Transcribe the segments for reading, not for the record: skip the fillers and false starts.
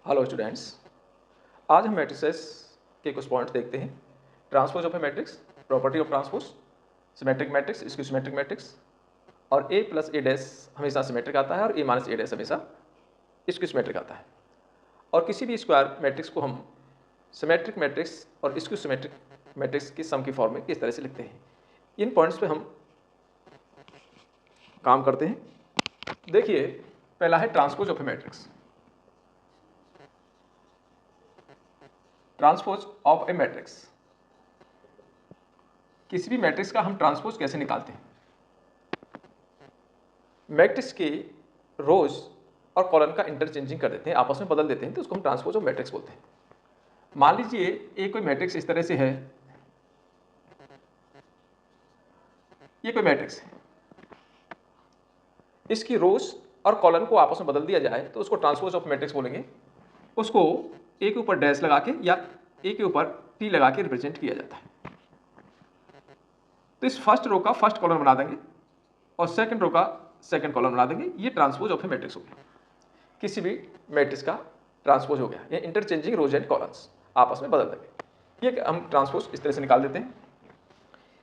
Hello students, आज हम matrices के कुछ पॉइंट्स देखते हैं। Transpose of A matrix, property of transpose, symmetric matrix, skew symmetric matrix और ए प्लस ए डैश हमेशा सिमेट्रिक आता है और ए माइनस ए डैश हमेशा स्क्यू सिमेट्रिक आता है। और किसी भी स्क्वायर मैट्रिक्स को हम सिमेट्रिक मैट्रिक्स और स्क्यू सिमेट्रिक मैट्रिक्स की सम की फॉर्म में किस तरह से लिखते हैं, इन पॉइंट्स पे हम काम करते हैं। देखिए, पहला है transpose of A matrix. Transpose of A matrix, किसी भी मैट्रिक्स का हम ट्रांसपोज कैसे निकालते हैं। मैट्रिक्स के रोज और कॉलम का इंटरचेंजिंग कर देते हैं, आपस में बदल देते हैं, तो उसको हम ट्रांसपोज ऑफ मैट्रिक्स बोलते हैं। मान लीजिए एक कोई मैट्रिक्स इस तरह से है, ये कोई मैट्रिक्स है, इसकी रोज और कॉलम को आपस में बदल दिया जाए तो उसको ट्रांसपोज ऑफ मैट्रिक्स बोलेंगे। उसको ए के ऊपर डैश लगा के या ए के ऊपर टी लगा के रिप्रेजेंट किया जाता है। तो इस फर्स्ट रो का फर्स्ट कॉलम बना देंगे और सेकंड रो का सेकंड कॉलम बना देंगे। ये ट्रांसपोज ऑफ ए मैट्रिक्स हो गया, किसी भी मैट्रिक्स का ट्रांसपोज हो गया। ये इंटरचेंजिंग रोज एंड कॉलम्स आपस में बदल देंगे। ये हम ट्रांसपोज इस तरह से निकाल देते हैं।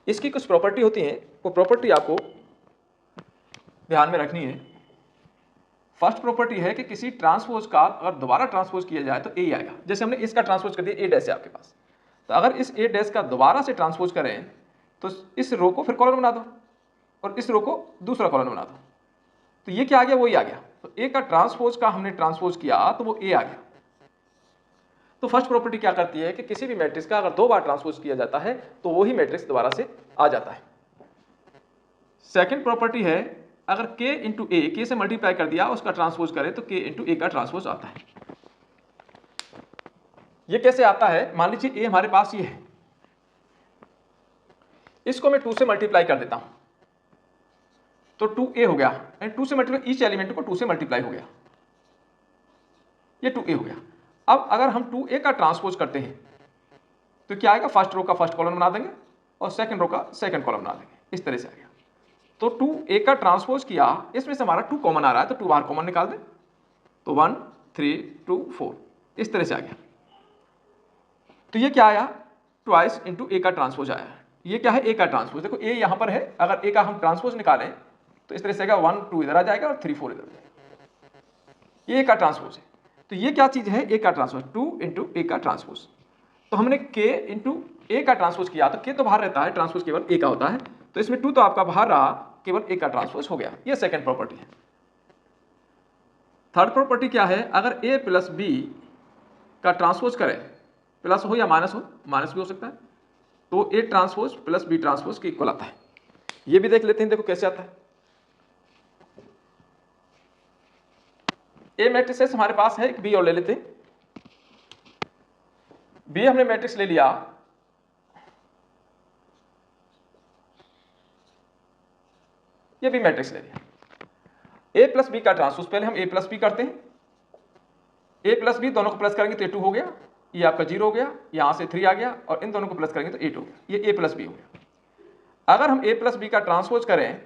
इसकी कुछ प्रॉपर्टी होती हैं, वो प्रॉपर्टी आपको ध्यान में रखनी है। फर्स्ट प्रॉपर्टी है कि किसी ट्रांसपोज का अगर दोबारा ट्रांसपोज किया जाए तो ए आएगा। जैसे हमने इसका ट्रांसपोज कर दिया, ए डैश है आपके पास, तो अगर इस ए डैश का दोबारा से ट्रांसपोज करें तो इस रो को फिर कॉलम बना दो और इस रो को दूसरा कॉलम बना दो, तो ये क्या आ गया, वही आ गया। तो ए का ट्रांसपोज का हमने ट्रांसपोज किया तो वो ए आ गया। तो फर्स्ट प्रॉपर्टी क्या करती है कि किसी भी मैट्रिक्स का अगर दो बार ट्रांसपोज किया जाता है तो वही मैट्रिक्स दोबारा से आ जाता है। सेकेंड प्रॉपर्टी है, अगर k इंटू ए, के से मल्टीप्लाई कर दिया, उसका ट्रांसपोज करें तो k इंटू ए का ट्रांसपोज आता है। ये कैसे आता है, मान लीजिए a हमारे पास ये है, इसको मैं 2 से मल्टीप्लाई कर देता हूं तो 2a हो गया, एंड 2 से मल्टीप्लाई, ईच एलिमेंट को 2 से मल्टीप्लाई हो गया, ये 2a हो गया। अब अगर हम 2a का ट्रांसपोज करते हैं तो क्या आएगा, फर्स्ट रो का फर्स्ट कॉलम बना देंगे और सेकंड रो का सेकंड कॉलम बना देंगे, इस तरह से आ गया। तो 2a का ट्रांसपोज किया, इसमें से हमारा 2 कॉमन आ रहा है तो 2 बाहर कॉमन निकाल दें, तो 1 3 2 4 इस तरह से आ गया। तो ये क्या आया, ट्वाइस इंटू ए का ट्रांसपोज आया। ये क्या है, ए का ट्रांसपोज। देखो ए यहां पर है, अगर ए का हम ट्रांसपोज निकालें तो इस तरह से आएगा 1 2 इधर आ जाएगा और 3 4 इधर आ जाएगा। ये ए का ट्रांसपोज है। तो ये क्या चीज है, ए का ट्रांसपोज, 2 इंटू ए का ट्रांसपोज। तो हमने के इंटू ए का ट्रांसपोज किया तो के तो बाहर रहता है, ट्रांसपोज केवल ए का होता है, तो इसमें 2 तो आपका बाहर रहा, केवल ए का ट्रांसपोज हो गया। ये सेकंड प्रॉपर्टी है। थर्ड प्रॉपर्टी क्या है, अगर ए प्लस बी का ट्रांसपोज करें, प्लस हो या माइनस हो, माइनस भी हो सकता है, तो A transpose plus B transpose के इक्वल आता है। ये भी देख लेते हैं, देखो कैसे आता है। ए मैट्रिक्स हमारे पास है, एक बी और ले लेते हैं। बी हमने मैट्रिक्स ले लिया, ये भी मैट्रिक्स ले लिया। ए प्लस बी का ट्रांसपोज, पहले हम ए प्लस बी करते हैं। ए प्लस बी दोनों को प्लस करेंगे तो ए 2 हो गया, ये आपका 0 हो गया, यहां से 3 आ गया और इन दोनों को प्लस करेंगे तो 8 हो गया। ये ए प्लस बी हो गया। अगर हम ए प्लस बी का ट्रांसपोज करें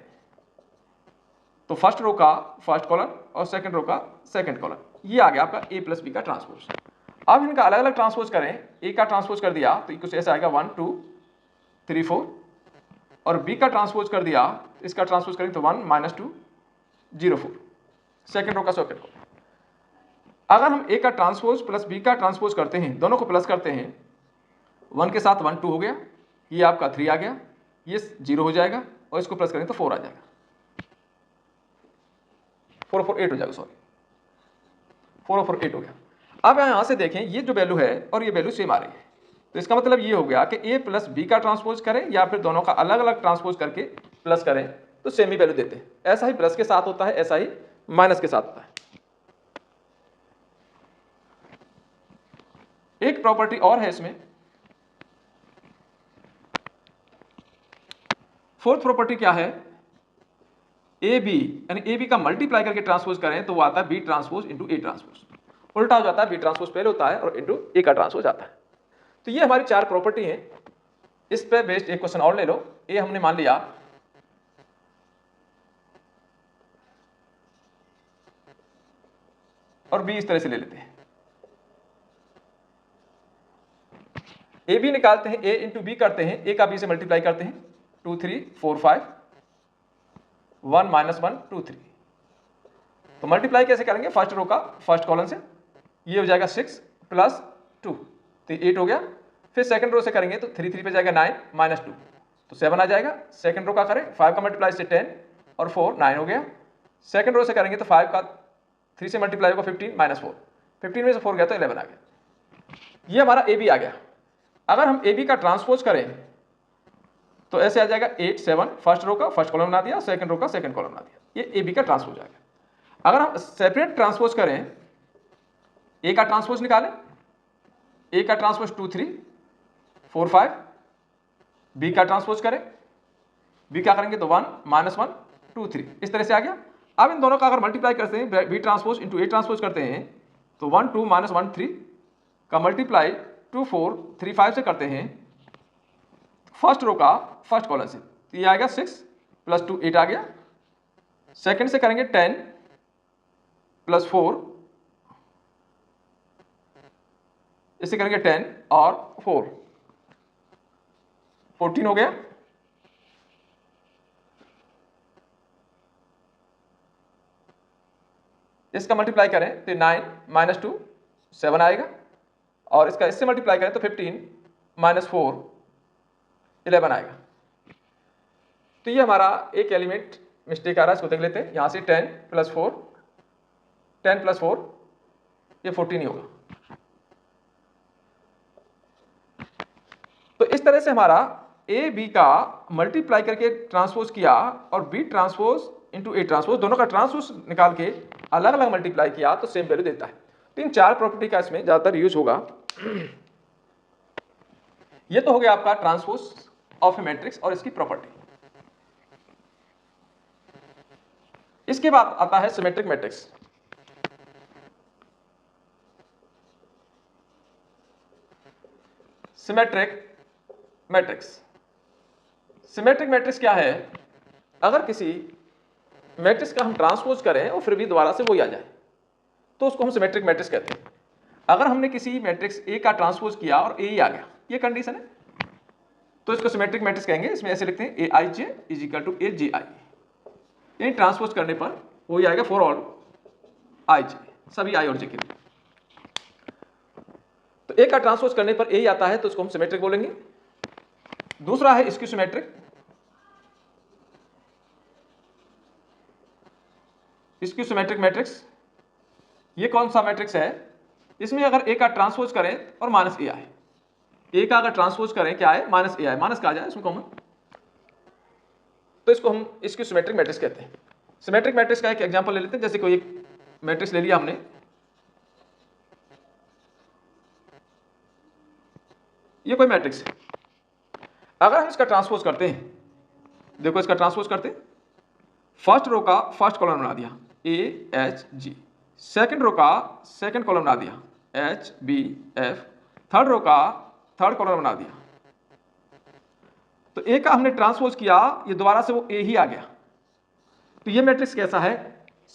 तो फर्स्ट रो का फर्स्ट कॉलम और सेकंड रो का सेकंड कॉलम, ये आ गया आपका ए प्लस बी का ट्रांसपोज। अब इनका अलग अलग ट्रांसपोज करें, ए का ट्रांसपोज कर दिया तो कुछ ऐसा आएगा 1 2 3 4, और बी का ट्रांसपोज कर दिया, इसका ट्रांसपोज करेंगे तो 1 -2 0 4, सेकंड रो का सेकंड कॉलम। अगर हम ए का ट्रांसपोज प्लस बी का ट्रांसपोज करते हैं, दोनों को प्लस करते हैं, 1 के साथ 1 2 हो गया, ये आपका 3 आ गया, ये 0 हो जाएगा और इसको प्लस करेंगे तो 4 आ जाएगा, 4 4 8 हो जाएगा, सॉरी 4 4 8 हो गया। अब यहां से देखें, ये जो वैल्यू है और ये वैल्यू सेम आ रही है, तो इसका मतलब ये हो गया कि ए प्लस बी का ट्रांसपोज करें या फिर दोनों का अलग अलग ट्रांसपोज करके प्लस करें तो सेम ही वैल्यू देते हैं। ऐसा ही प्लस के साथ होता है, ऐसा ही माइनस के साथ होता है। एक प्रॉपर्टी और है इसमें, फोर्थ प्रॉपर्टी क्या है, ए बी, यानी ए बी का मल्टीप्लाई करके ट्रांसपोज करें तो वो आता है B transpose into A transpose. उल्टा हो जाता है, बी ट्रांसपोज पहले होता है और इंटू ए का ट्रांसपोज आता है। तो ये हमारी 4 प्रॉपर्टी है। इस पे बेस्ड एक क्वेश्चन और ले लो। ए हमने मान लिया, और बी इस तरह से ले लेते हैं। ए बी निकालते हैं, ए इंटू बी करते हैं, ए का बी से मल्टीप्लाई करते हैं, 2 3 4 5 1 -1 2 3। तो मल्टीप्लाई कैसे करेंगे, फर्स्ट रो का फर्स्ट कॉलम से, ये हो जाएगा 6 + 2 तो 8 हो गया। फिर सेकंड रो से करेंगे तो 3 3 पे जाएगा 9 -2 तो 7 आ जाएगा। सेकंड रो का करें 5 का मल्टीप्लाई से 10 और 4 9 हो गया। सेकंड रो से करेंगे तो 5 का 3 से मल्टीप्लाई होगा 15 -4, 15 में से 4 गया तो 11 आ गया। ये हमारा ए बी आ गया। अगर हम ए बी का ट्रांसपोज करें तो ऐसे आ जाएगा 8 7, फर्स्ट रो का फर्स्ट कॉलम बना दिया, सेकंड रो का सेकंड कॉलम बना दिया, ये ए बी का ट्रांसपोज आ गया। अगर हम सेपरेट ट्रांसपोज करें, ए का ट्रांसपोज निकालें, ए का ट्रांसपोज 2 3 4 5, बी का ट्रांसपोज करें, बी क्या करेंगे तो 1 -1 2 3, इस तरह से आ गया। अब इन दोनों का अगर मल्टीप्लाई करते हैं, B transpose into A transpose करते हैं तो 1 2 -1 3 का मल्टीप्लाई 2 4 3 5 से करते हैं, फर्स्ट रो का फर्स्ट कॉलम से, तो ये आएगा 6 + 2 8 आ गया। सेकंड से करेंगे 10 + 4, इससे करेंगे 10 और 4 14 हो गया। इसका मल्टीप्लाई करें तो 9 -2 7 आएगा, और इसका इससे मल्टीप्लाई करें तो 15 -4 11 आएगा। तो ये हमारा एक एलिमेंट मिस्टेक आ रहा है, इसको देख लेते हैं। यहाँ से 10 + 4 10 + 4 ये 14 ही होगा। तो इस तरह से हमारा ए बी का मल्टीप्लाई करके ट्रांसपोज किया और B transpose into A transpose, दोनों का ट्रांसपोज निकाल के अलग अलग मल्टीप्लाई किया तो सेम वैल्यू देता है। तो इन 4 प्रॉपर्टी का इसमें ज़्यादातर यूज होगा। ये तो हो गया आपका ट्रांसपोज ऑफ ए मैट्रिक्स और इसकी प्रॉपर्टी। इसके बाद आता है symmetric matrix. Symmetric matrix, symmetric matrix क्या है, अगर किसी मैट्रिक्स का हम ट्रांसपोज करें और फिर भी दोबारा से वही आ जाए तो उसको हम सिमेट्रिक मैट्रिक्स कहते हैं। अगर हमने किसी मैट्रिक्स ए का ट्रांसपोज किया और ए ही आ गया, ये कंडीशन है, तो इसको सिमेट्रिक मैट्रिक्स कहेंगे। इसमें ऐसे लिखते हैं AIJ = AGI, यानी ट्रांसपोज करने पर वही आएगा फॉर ऑल IJ, सभी I और J के लिए। तो ए का ट्रांसपोज करने पर ए ही आता है तो उसको हम सिमेट्रिक बोलेंगे। दूसरा है skew symmetric. Skew symmetric matrix, ये कौन सा मैट्रिक्स है, इसमें अगर ए का ट्रांसपोज करें और -a आए, ए का अगर ट्रांसपोज करें क्या है -a आए, माइनस का आ जाए इसमें कॉमन, तो इसको हम स्क्यू सिमेट्रिक मैट्रिक्स कहते हैं। सिमेट्रिक मैट्रिक्स का एक एग्जांपल ले लेते हैं। जैसे कोई एक मैट्रिक्स ले लिया हमने, ये कोई मैट्रिक्स है, अगर हम इसका ट्रांसपोज करते हैं, देखो इसका ट्रांसपोज करते हैं, फर्स्ट रो का फर्स्ट कॉलम बना दिया AHG, सेकंड रो का सेकंड कॉलम बना दिया HBF, थर्ड रो का थर्ड कॉलम बना दिया, तो ए का हमने ट्रांसपोज किया, ये दोबारा से वो ए ही आ गया। तो ये मैट्रिक्स कैसा है,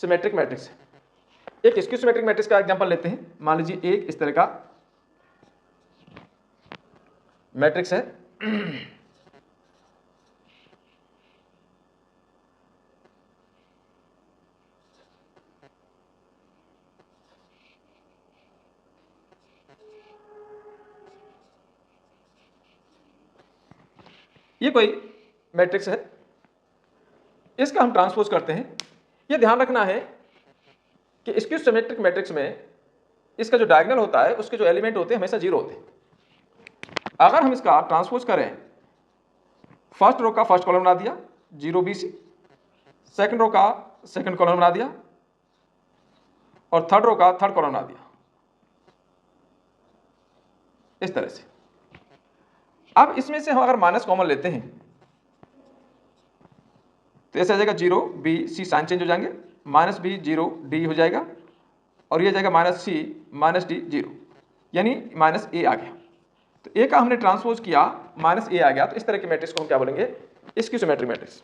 सिमेट्रिक मैट्रिक्स है। एक स्क्यू सिमेट्रिक मैट्रिक्स का एग्जांपल लेते हैं। मान लीजिए एक इस तरह का मैट्रिक्स है, ये कोई मैट्रिक्स है, इसका हम ट्रांसपोज करते हैं। ये ध्यान रखना है कि स्क्यू सिमेट्रिक मैट्रिक्स में इसका जो डायगोनल होता है उसके जो एलिमेंट होते हैं हमेशा 0 होते हैं। अगर हम इसका ट्रांसपोज करें, फर्स्ट रो का फर्स्ट कॉलम बना दिया 0 BC, सेकंड रो का सेकंड कॉलम बना दिया और थर्ड रो का थर्ड कॉलम बना दिया, इस तरह से। अब इसमें से हम अगर माइनस कॉमन लेते हैं तो ऐसे आ जाएगा 0 BC, साइन चेंज हो जाएंगे, -B 0 D हो जाएगा और ये जाएगा -C -D 0, यानी -a आ गया। तो a का हमने ट्रांसपोज किया, -a आ गया, तो इस तरह के मैट्रिक्स को हम क्या बोलेंगे, skew symmetric matrix.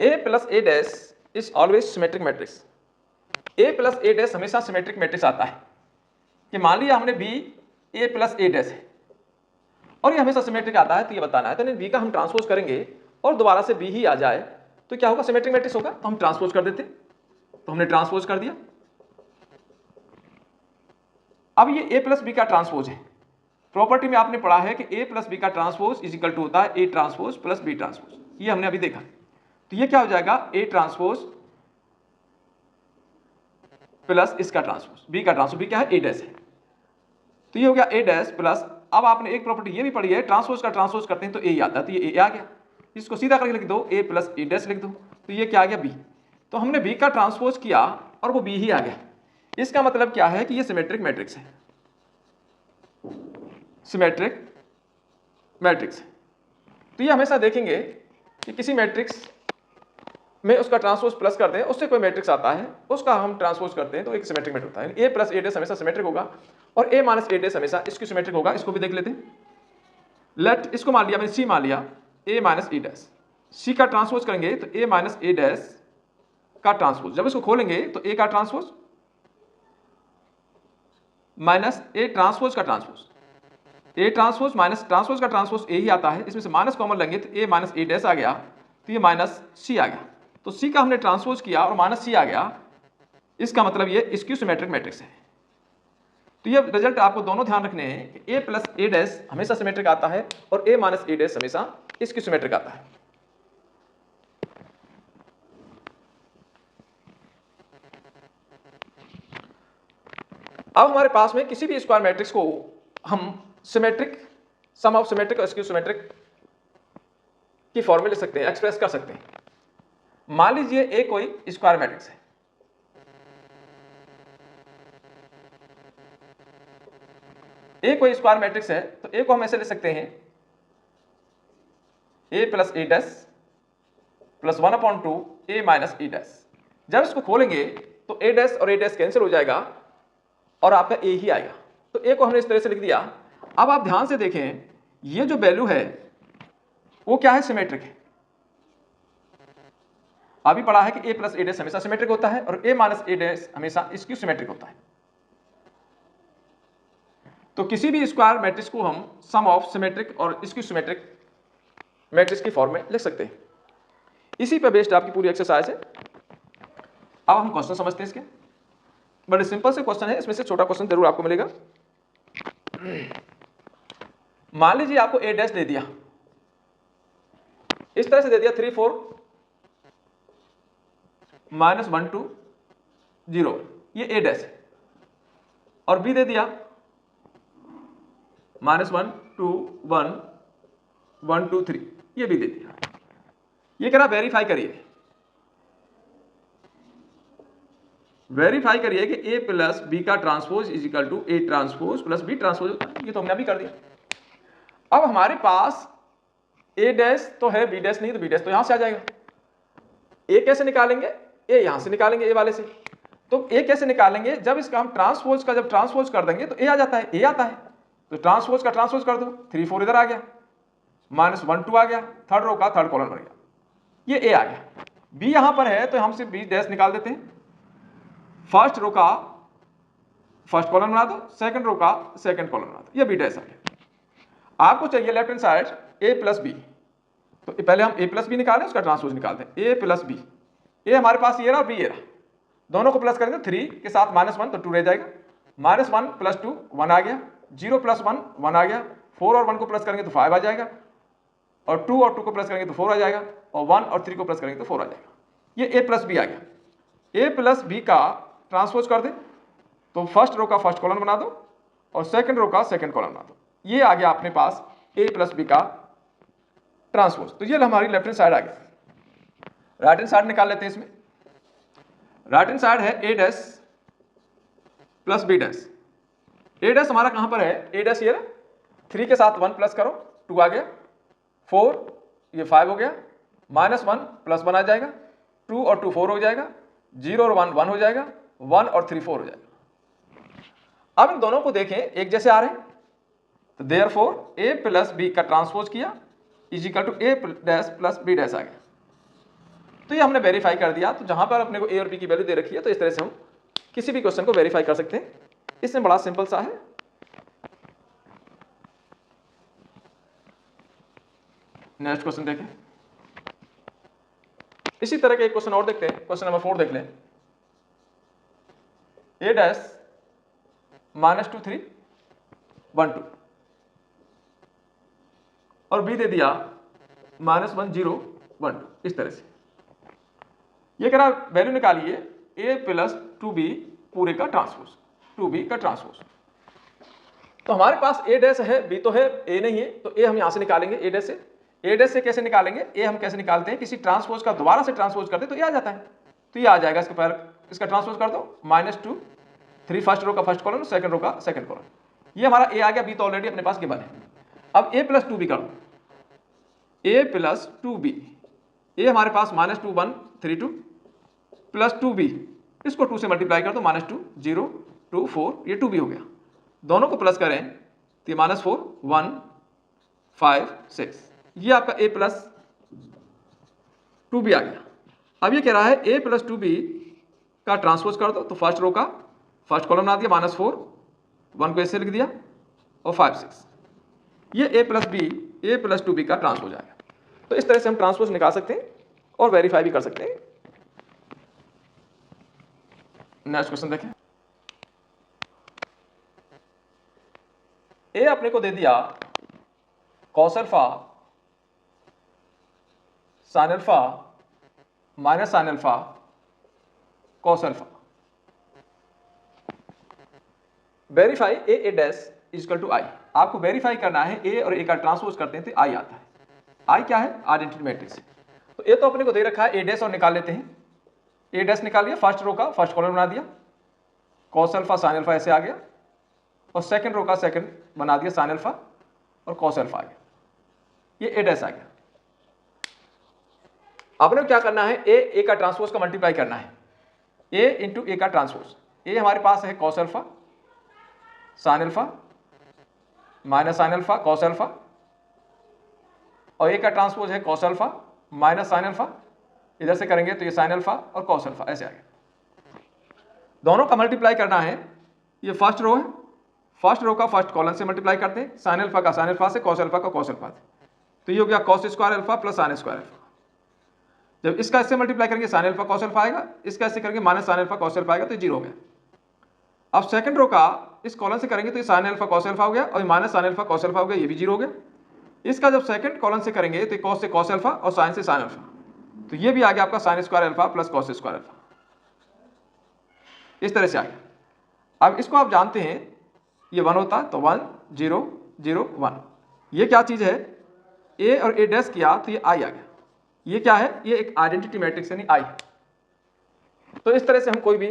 A + A' is always symmetric matrix. A plus A dash हमेशा सिमेट्रिक मैट्रिक्स आता है कि मान लिया हमने बी ए प्लस ए डैश है और ये हमेशा सिमेट्रिक आता है, तो ये बताना है। तो बी का हम ट्रांसपोज करेंगे और दोबारा से बी ही आ जाए तो क्या होगा, सिमेट्रिक मैट्रिक्स होगा, तो हम ट्रांसपोज कर देते। तो हमने ट्रांसपोज कर दिया। अब ये ए प्लस बी का ट्रांसपोज है। प्रॉपर्टी में आपने पढ़ा है कि ए प्लस बी का ट्रांसपोज इज इक्वल टू होता है A transpose plus B transpose, ये हमने अभी देखा। तो ये क्या हो जाएगा, ए ट्रांसपोज प्लस इसका ट्रांसपोज, बी का ट्रांसपोज, बी क्या है, ए डैश है। तो ये हो गया ए डैश प्लस, अब आपने एक प्रॉपर्टी ये भी पढ़ी है, ट्रांसपोज का ट्रांसपोज करते हैं तो ए आता है, तो ये ए आ गया। इसको सीधा करके लिख दो, ए प्लस ए डैश लिख दो, तो ये क्या आ गया, बी। तो हमने बी का ट्रांसपोज किया और वो बी ही आ गया। इसका मतलब क्या है कि ये सिमेट्रिक मैट्रिक्स है, सिमेट्रिक मैट्रिक्स है। तो ये हमेशा देखेंगे कि किसी मैट्रिक्स में उसका ट्रांसपोज प्लस कर दें, उससे कोई मैट्रिक्स आता है उसका हम ट्रांसपोज करते हैं तो एक सिमेट्रिक मैट्रिक्स होता है। ए प्लस ए डैश हमेशा सिमेट्रिक होगा और ए माइनस ए डैश हमेशा इसकी सिमेट्रिक होगा। इसको भी देख लेते हैं। लेट इसको मान लिया मैंने, सी मान लिया, ए माइनस ए डैश, सी का ट्रांसपोज करेंगे तो ए माइनस ए डैश का ट्रांसपोज, जब इसको खोलेंगे तो ए का ट्रांसपोज माइनस ए ट्रांसपोज का transpose, A transpose minus transpose का ट्रांसपोज ए ही आता है। इसमें से माइनस कॉमन लेंगे तो ए माइनस ए डैश आ गया, तो ये माइनस सी आ गया। तो सी का हमने ट्रांसपोज किया और माइनस सी आ गया। इसका मतलब ये स्क्यू सिमेट्रिक मैट्रिक्स है। तो ये रिजल्ट आपको दोनों ध्यान रखने हैं कि ए प्लस ए डैश हमेशा सिमेट्रिक आता है और ए माइनस ए डैश हमेशा स्क्यू सिमेट्रिक आता है। अब हमारे पास में किसी भी स्क्वायर मैट्रिक्स को हम सिमेट्रिक, सम ऑफ सिमेट्रिक और स्क्यू सिमेट्रिक की फॉर्म में ले सकते हैं, एक्सप्रेस कर सकते हैं। मान लीजिए ए कोई स्क्वायर मैट्रिक्स है, ए कोई स्क्वायर मैट्रिक्स है, तो ए को हम ऐसे ले सकते हैं, ए प्लस ए डैश प्लस 1/2 ए माइनस ए डैश। जब इसको खोलेंगे तो ए डैश और ए डैश कैंसिल हो जाएगा और आपका ए ही आएगा। तो ए को हमने इस तरह से लिख दिया। अब आप ध्यान से देखें, ये जो वैल्यू है वो क्या है, सिमेट्रिक है। अभी पढ़ा है कि ए प्लस ए डैश हमेशा सिमेट्रिक होता है और ए माइनस ए डैश हमेशा स्क्यू सिमेट्रिक होता है। तो किसी भी स्क्वायर मैट्रिक्स को हम सम ऑफ सिमेट्रिक और स्क्यू सिमेट्रिक मैट्रिक्स की फॉर्म में लिख सकते हैं। इसी पर बेस्ड आपकी पूरी एक्सरसाइज है। अब हम क्वेश्चन समझते हैं इसके। बड़े सिंपल से क्वेश्चन है, इसमें से छोटा क्वेश्चन जरूर आपको मिलेगा। मान लीजिए आपको ए डैश दे दिया, इस तरह से दे दिया 3 4 -1 2 0, ये ए डैश है। और बी दे दिया -1 2 1 1 2 3, ये भी दे दिया। ये कह रहा वेरीफाई करिए, वेरीफाई करिए कि ए प्लस बी का transpose is equal to A transpose plus B transpose होता है। ये तो हमने अभी कर दिया। अब हमारे पास ए डैश तो है, बी डैश नहीं, तो बी डैश तो यहां से आ जाएगा। ए कैसे निकालेंगे, ए यहां से निकालेंगे, ए वाले से। तो ए कैसे निकालेंगे, जब इसका हम ट्रांसपोज का जब ट्रांसपोज कर देंगे तो ए आ जाता है, ए आता है। तो ट्रांसपोज का ट्रांसपोज कर दो, 3 4 इधर आ गया, -1 2 आ गया, थर्ड रो का थर्ड कॉलम बन गया, ये ए आ गया। बी यहां पर है तो हम सिर्फ बी डैश निकाल देते हैं। फर्स्ट रो का फर्स्ट कॉलम बना दो, सेकंड रो का सेकंड कॉलम बना दो, ये बी डैश आ गया। आपको चाहिए लेफ्ट हैंड साइड ए प्लस बी, तो पहले हम ए प्लस बी निकालें, उसका ट्रांसपोज निकालते हैं। ए प्लस बी, ए हमारे पास ये रहा, बी ये रहा, दोनों को प्लस करेंगे 3 के साथ -1 तो 2 रह जाएगा। -1 + 2 1 आ गया, 0 + 1 1 आ गया, 4 और 1 को प्लस करेंगे तो 5 आ जाएगा, और 2 और 2 को प्लस करेंगे तो 4 आ जाएगा, और 1 और 3 को प्लस करेंगे तो 4 आ जाएगा। ये ए प्लस बी आ गया। ए प्लस बी का ट्रांसपोज कर दे तो फर्स्ट रो का फर्स्ट कॉलम बना दो और सेकंड रो का सेकंड कॉलम बना दो, ये आ गया अपने पास ए प्लस बी का ट्रांसपोज। तो ये हमारी लेफ्ट हैंड साइड आ गया। राइट हैंड साइड निकाल लेते हैं। इसमें राइट हैंड साइड है ए डैश प्लस बी डैश। ए डैश हमारा कहां पर है, ए डैश ये 3 के साथ 1 प्लस करो, 2 आ गया, 4 ये 5 हो गया, -1 + 1 आ जाएगा, 2 और 2 4 हो जाएगा, 0 और 1 1 हो जाएगा, 1 और 3 4 हो जाएगा। अब इन दोनों को देखें, एक जैसे आ रहे हैं, तो देयरफॉर ए प्लस बी का ट्रांसपोज किया is equal to A dash plus B dash आ गया। तो ये हमने वेरीफाई कर दिया। तो जहां पर अपने को ए और बी की वैल्यू दे रखी है तो इस तरह से हम किसी भी क्वेश्चन को वेरीफाई कर सकते हैं। इसमें बड़ा सिंपल सा है। नेक्स्ट क्वेश्चन देखें। इसी तरह के एक क्वेश्चन और देखते हैं। क्वेश्चन नंबर 4 देख लें। a डैश -2 3 1 2 और b दे दिया -1 0 1 2। इस तरह से ये कह रहा वैल्यू निकालिए a प्लस 2b पूरे का ट्रांसपोज, 2b का ट्रांसपोज। तो हमारे पास a डैश है, b तो है, a नहीं है, तो a हम यहां से निकालेंगे a डैश से। a डैश से कैसे निकालेंगे? a हम कैसे निकालते हैं? किसी ट्रांसपोज का दोबारा से ट्रांसपोज करते तो ये आ जाता है। तो ये आ जाएगा, इसके पहले इसका ट्रांसपोज कर दो -2 3 फर्स्ट रो का फर्स्ट कॉलम, सेकंड रो का सेकंड कॉलम। ये हमारा a आ गया, b तो ऑलरेडी अपने पास गिवन है। अब a प्लस 2b कर दो, a प्लस 2b। a हमारे पास -2 1 3 2 प्लस 2b, इसको 2 से मल्टीप्लाई कर दो, -2 0 2 4, ये 2b हो गया। दोनों को प्लस करें तो -4 1 5 6, ये आपका a प्लस 2b आ गया। अब ये कह रहा है a प्लस 2b का ट्रांसपोज कर दो, तो फर्स्ट रो का फर्स्ट कॉलम बना दिया, -4 1 को ऐसे लिख दिया और 5 6, ये a प्लस 2b का ट्रांसपोज आएगा। तो इस तरह से हम ट्रांसपोज निकाल सकते हैं और वेरीफाई भी कर सकते हैं। नेक्स्ट क्वेश्चन देखें। a अपने को दे दिया cos alpha sin alpha minus sin alpha cos alpha. Verify a dash equal to i। आपको वेरीफाई करना है, a और a का ट्रांसपोज करते हैं तो i आता है। i क्या है? Identity matrix. तो a तो अपने को दे रखा है, a डैश और निकाल लेते हैं। a डैश निकाल लिया, फर्स्ट रो का फर्स्ट कॉलम बना दिया, cos अल्फा sin अल्फा ऐसे आ गया, और सेकंड रो का सेकंड बना दिया sin अल्फा और cos अल्फा आ गया, ये a डैश आ गया। आपने क्या करना है? a का ट्रांसपोज का मल्टीप्लाई करना है, a इंटू a का ट्रांसपोज। a हमारे पास है cos alpha sin alpha minus sin alpha cos alpha, और a का ट्रांसपोज है cos alpha minus sin alpha, इधर से करेंगे तो ये sin अल्फा और cos अल्फा ऐसे आ गया। दोनों का मल्टीप्लाई करना है, ये फर्स्ट रो है, फर्स्ट रो का फर्स्ट कॉलम से मल्टीप्लाई करते हैं, sin अल्फा का sin अल्फा से, cos अल्फा का cos अल्फा से, तो ये हो गया cos square alpha plus sin square alpha. जब इसका इससे मल्टीप्लाई करेंगे sin अल्फा cos अल्फा आएगा, इसका इससे करेंगे minus sin alpha cos alpha आएगा, तो ये 0 हो गया। अब सेकंड रो का इस कॉलम से करेंगे तो ये sin अल्फा cos अल्फा हो गया, और minus sin alpha cos alpha हो गया, ये भी 0 हो गया। इसका जब सेकंड कॉलम से करेंगे तो cos से cos अल्फा और sin से sin अल्फा, तो ये भी आ गया आपका sin square alpha plus cos square alpha, इस तरह से आ गया। अब इसको आप जानते हैं, ये 1 होता तो 1 0 0 1, ये क्या चीज़ है? a और a डैश किया तो ये i आ गया। ये क्या है? ये एक आइडेंटिटी मैट्रिक्स यानी i है। तो इस तरह से हम कोई भी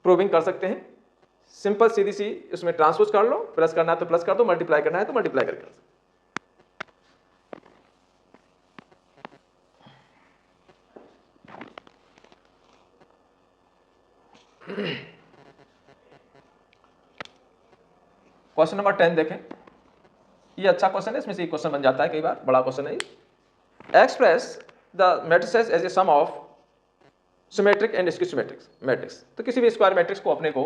प्रूविंग कर सकते हैं। सिंपल सीधी सी इसमें ट्रांसपोज कर लो, प्लस करना है तो प्लस कर दो, मल्टीप्लाई करना है तो मल्टीप्लाई करके कर सकते। क्वेश्चन नंबर 10 देखें। ये अच्छा क्वेश्चन है, इसमें से एक क्वेश्चन बन जाता है कई बार, बड़ा क्वेश्चन है। Express the matrices as a sum of symmetric and skew symmetric matrix. तो किसी भी स्क्वायर मैट्रिक्स को अपने को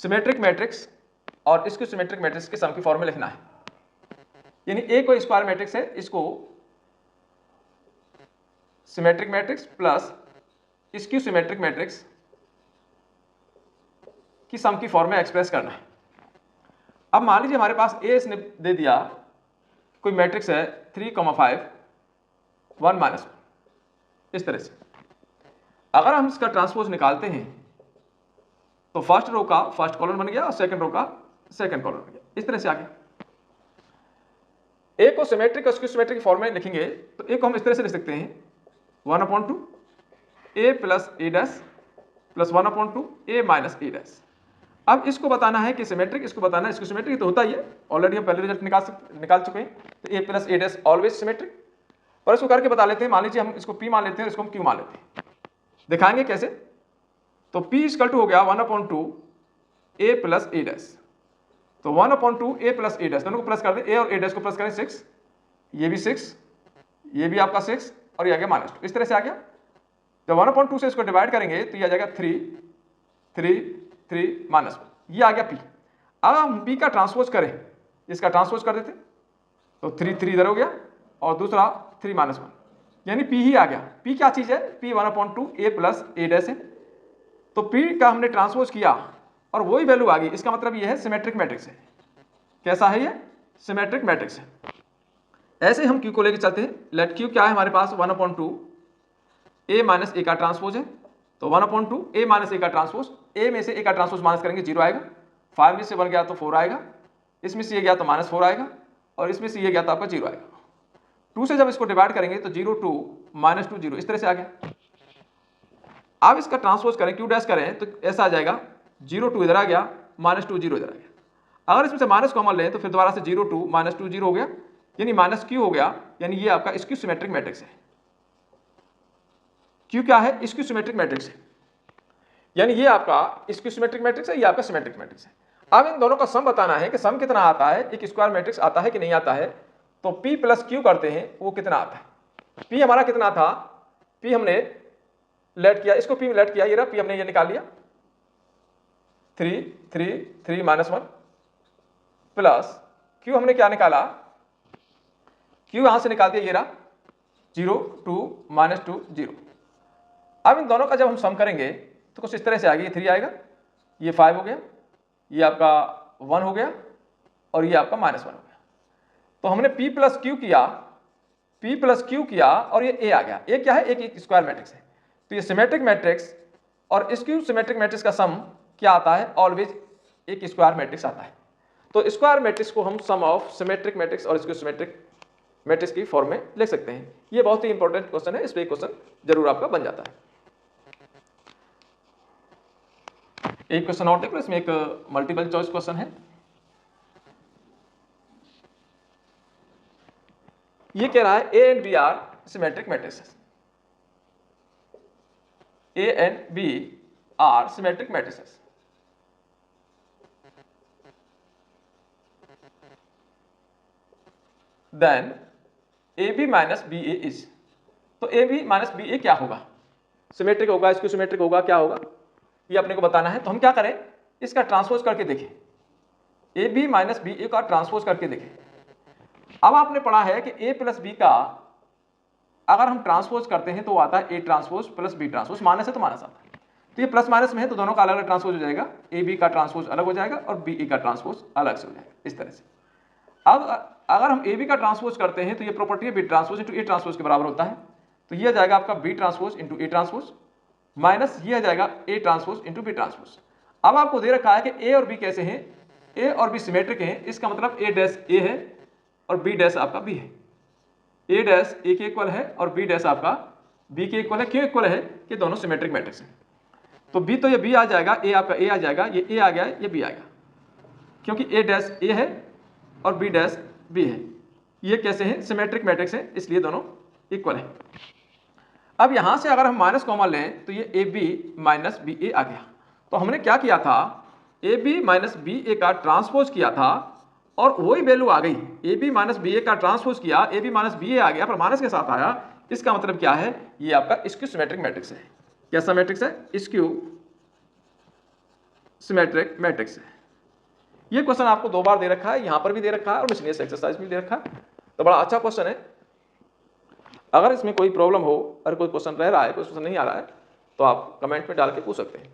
सिमेट्रिक मैट्रिक्स और स्क्यू सिमेट्रिक मैट्रिक्स के सम की फॉर्म में लिखना है। यानी ए कोई स्क्वायर मैट्रिक्स है, इसको symmetric matrix plus skew symmetric matrix की सम की फॉर्म में एक्सप्रेस करना है। अब मान लीजिए हमारे पास ए इसने दे दिया, कोई मैट्रिक्स है 3, 5 1 -1, इस तरह से। अगर हम इसका ट्रांसपोज निकालते हैं तो फर्स्ट रो का फर्स्ट कॉलम बन गया और सेकंड रो का सेकंड कॉलम बन गया, इस तरह से आ गया। ए को सिमेट्रिक और स्क्यू सिमेट्रिक फॉर्म में लिखेंगे तो ए को हम इस तरह से लिख सकते हैं 1/2 a plus a dash plus 1/2 a minus a dash. अब इसको बताना है कि सिमेट्रिक, इसको बताना है स्क्यू सिमेट्रिक, तो होता ही है, ऑलरेडी हम पहले रिजल्ट निकाल चुके हैं। तो a plus a dash always symmetric. और इसको करके बता लेते हैं, मान लीजिए हम इसको p मान लेते हैं और इसको हम q मान लेते हैं। दिखाएंगे कैसे। तो p इक्वल टू हो गया 1/2 a प्लस a डैश। तो 1/2 a प्लस a डैश, दोनों को प्लस कर दें, a और a डैश को प्लस करें 6, ये भी 6, ये भी आपका 6 और ये आ गया -2, इस तरह से आ गया। जब 1/2 से इसको डिवाइड करेंगे तो ये आ जाएगा 3 3 3 -1, ये आ गया P। अब हम P का ट्रांसपोज करें, इसका ट्रांसपोज कर देते तो 3 3 इधर हो गया और दूसरा 3 -1, यानी P ही आ गया। P क्या चीज़ है? P 1/2 A plus A dash है। तो P का हमने ट्रांसपोज किया और वही वैल्यू आ गई, इसका मतलब ये है सिमेट्रिक मैट्रिक्स है। कैसा है ये? सिमेट्रिक मैट्रिक्स है। ऐसे हम Q को लेकर चलते हैं। लेट Q क्या है हमारे पास? 1/2 A माइनस A का ट्रांसपोज है। तो 1/2 A माइनस A का ट्रांसपोज, A में से A का ट्रांसपोज माइनस करेंगे 0 आएगा, 5 में से 1 गया तो 4 आएगा, इसमें से ये गया तो -4 आएगा और इसमें से ये गया तो आपका 0 आएगा। 2 से जब इसको डिवाइड करेंगे तो 0 2 -2 0 इस तरह से आ गया। आप इसका ट्रांसपोज करें, Q डैश करें तो ऐसा आ जाएगा 0 2 इधर आ गया, -2 0 इधर आ गया। अगर इसमें से माइनस कॉमन लें तो फिर दोबारा से 0 2 -2 0 हो गया, यानी -Q हो गया, यानी ये आपका स्क्यू सिमेट्रिक मैट्रिक्स है। Q क्या है? स्क्यू सिमेट्रिक मैट्रिक्स है, यानी ये आपका स्क्यू सिमेट्रिक मैट्रिक्स है, ये आपका सिमेट्रिक मैट्रिक्स है। अब इन दोनों का सम बताना है कि सम कितना आता है, एक स्क्वायर मैट्रिक्स आता है कि नहीं आता है। तो P प्लस Q करते हैं, वो कितना आता है? P हमारा कितना था? P हमने लेट किया, इसको P में लेट किया, ये रहा P हमने ये निकाल लिया 3 3 3 -1 प्लस Q हमने क्या निकाला? Q यहां से निकाल दिया, ये रहा 0 2 -2 0। अब इन दोनों का जब हम सम करेंगे तो कुछ इस तरह से आएगा, ये 3 आएगा, ये 5 हो गया, ये आपका 1 हो गया और ये आपका -1 हो गया। तो हमने P प्लस Q किया, P प्लस Q किया और ये A आ गया। A क्या है? एक स्क्वायर मैट्रिक्स है। तो ये सिमेट्रिक मैट्रिक्स और स्क्यू सिमेट्रिक मैट्रिक्स का सम क्या आता है? ऑलवेज एक स्क्वायर मैट्रिक्स आता है। तो स्क्वायर मैट्रिक्स को हम सम ऑफ सिमेट्रिक मैट्रिक्स और स्क्यू सिमेट्रिक मैट्रिक्स की फॉर्म में लिख सकते हैं। ये बहुत ही इंपॉर्टेंट क्वेश्चन है, इस पे एक क्वेश्चन जरूर आपका बन जाता है। एक क्वेश्चन और देखो, इसमें एक मल्टीपल चॉइस क्वेश्चन है। ये कह रहा है A and B are symmetric matrices. A and B are symmetric matrices. Then AB minus BA is. तो AB माइनस BA क्या होगा? सिमेट्रिक होगा, स्क्यू सिमेट्रिक होगा, क्या होगा? ये अपने को बताना है। तो हम क्या करें? इसका ट्रांसपोज करके देखें, AB माइनस BA का ट्रांसपोज करके देखें। अब आपने पढ़ा है कि A प्लस B का अगर हम ट्रांसपोज करते हैं तो आता है A transpose plus B transpose, minus है तो माइनस आता है। तो ये प्लस माइनस में है तो दोनों का अलग अलग ट्रांसपोज हो जाएगा, AB का ट्रांसपोज अलग हो जाएगा और BA का ट्रांसपोज अलग से हो जाएगा, इस तरह से। अब अगर हम AB का ट्रांसपोज करते हैं तो ये प्रॉपर्टी है B transpose into A transpose के बराबर होता है। तो ये आ जाएगा आपका B transpose into A transpose minus ये आ जाएगा A transpose into B transpose. अब आपको दे रखा है कि A और B कैसे हैं? A और B सिमेट्रिक हैं, इसका मतलब A डैश A है और B डैश आपका B है। A डैश A के इक्वल है और B डैश आपका B के इक्वल है। क्यों इक्वल है? कि दोनों सिमेट्रिक मैट्रिक्स हैं। तो B तो ये B आ जाएगा, A आपका A आ जाएगा, ये A आ गया, ये B आएगा, क्योंकि A डैश A है और B डैश B है। ये कैसे हैं? सिमेट्रिक मैट्रिक्स है, इसलिए दोनों इक्वल है। अब यहां से अगर हम माइनस कॉमन लें तो ये AB माइनस BA आ गया। तो हमने क्या किया था? AB माइनस BA का ट्रांसपोज किया था और वही वैल्यू आ गई। AB माइनस BA का ट्रांसपोज किया, AB माइनस BA आ गया, पर माइनस के साथ आया। इसका मतलब क्या है? ये आपका स्क्यू सिमेट्रिक मैट्रिक्स है। कैसा मैट्रिक्स है? स्क्यू सिमेट्रिक मैट्रिक्स है। ये क्वेश्चन आपको 2 बार दे रखा है, यहां पर भी दे रखा है और मिसलेनियस एक्सरसाइज में दे रखा है। तो बड़ा अच्छा क्वेश्चन है। अगर इसमें कोई प्रॉब्लम हो, अगर कोई क्वेश्चन रह रहा है, कोई क्वेश्चन नहीं आ रहा है, तो आप कमेंट में डाल के पूछ सकते हैं।